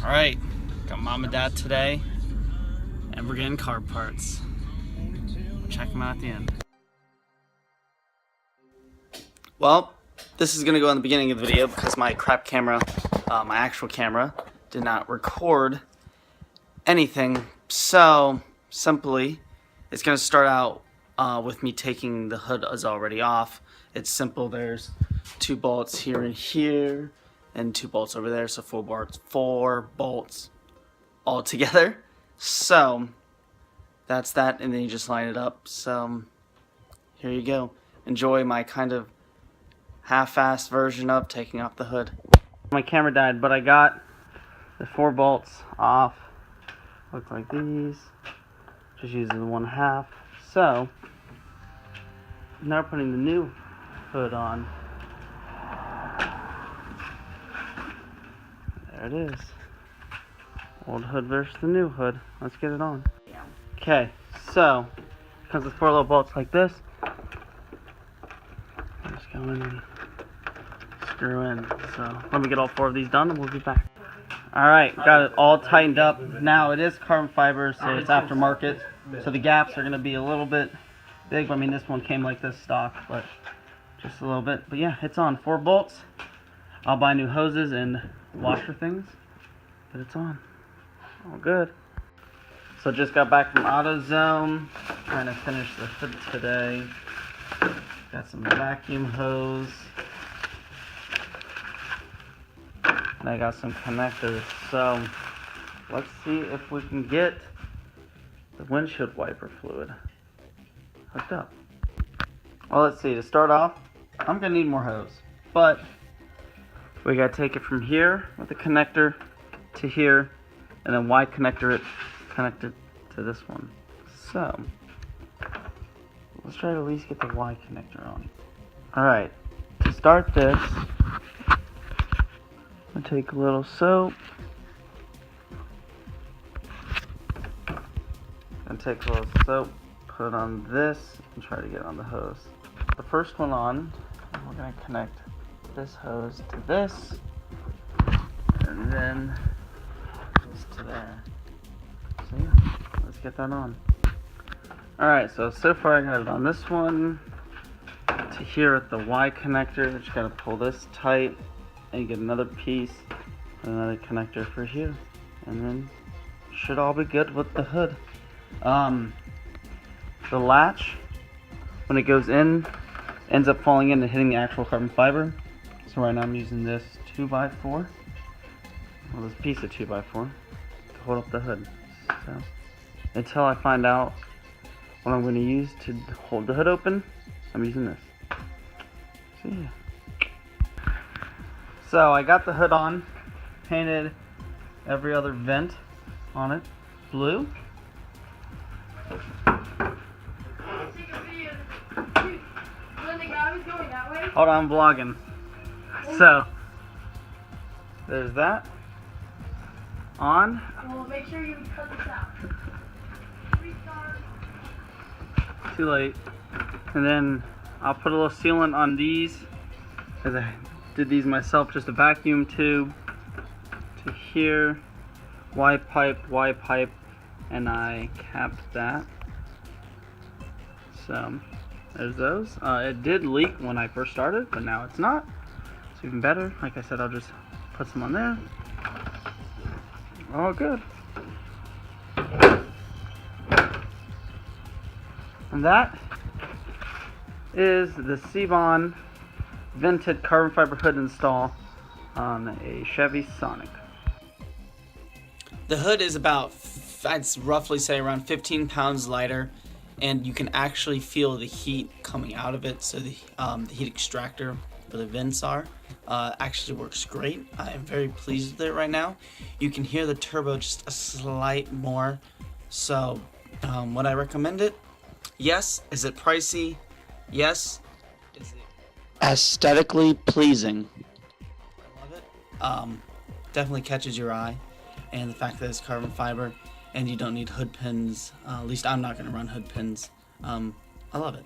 Alright, got mom and dad today, and we're getting car parts. Check them out at the end. Well, this is going to go in the beginning of the video because my crap camera, my actual camera, did not record anything. So, simply, it's going to start out with me taking the hood is already off. It's simple. There's 2 bolts here and here, and 2 bolts over there, so 4 bolts all together. So that's that, and then you just line it up. So here you go. Enjoy my kind of half-assed version of taking off the hood. My camera died, but I got the 4 bolts off. Look like these. Just using the 1/2. So now we're putting the new hood on. There it is. Old hood versus the new hood. Let's get it on. Okay, so it comes with 4 little bolts like this. Just go in and screw in. So let me get all 4 of these done and we'll be back. Alright, got it all tightened up. Now it is carbon fiber, so it's aftermarket. So the gaps are going to be a little bit big. I mean, this one came like this stock, but just a little bit. But yeah, it's on. 4 bolts. I'll buy new hoses and washer things, but it's on. All good. So just got back from AutoZone, trying to finish the hood today. Got some vacuum hose, and I got some connectors. So let's see if we can get the windshield wiper fluid hooked up. Well, let's see. To start off, I'm gonna need more hose, but we gotta take it from here with the connector to here, and then Y connector it connected to this one. So let's try to at least get the Y connector on. Alright, to start this, I'm gonna take a little soap. Put it on this, and try to get it on the hose. The first one on, we're gonna connect this hose to this, and then this to there. So yeah, let's get that on. Alright, so far I got it on this one to here at the Y connector. Just gotta pull this tight, and you get another piece and another connector for here, and then should all be good with the hood. The latch, when it goes in, ends up falling in and hitting the actual carbon fiber. So right now I'm using this 2x4, well, this piece of 2x4 to hold up the hood. So until I find out what I'm going to use to hold the hood open, I'm using this. So yeah. So I got the hood on, painted every other vent on it blue. Hold on, I'm vlogging. So there's that on. Well, make sure you cut this out. Too late. And then I'll put a little sealant on these, because I did these myself. Just a vacuum tube to here, Y pipe, and I capped that. So there's those. It did leak when I first started, but now it's not. It's even better. Like I said, I'll just put some on there. All good. And that is the Seibon vented carbon fiber hood install on a Chevy Sonic. The hood is about, I'd roughly say around 15 pounds lighter, and you can actually feel the heat coming out of it. So the heat extractor where the vents are actually works great. I am very pleased with it right now. You can hear the turbo just a slight more. So would I recommend it? Yes. Is it pricey? Yes. Is it aesthetically pleasing? I love it. Definitely catches your eye, and the fact that it's carbon fiber and you don't need hood pins. At least I'm not going to run hood pins. I love it.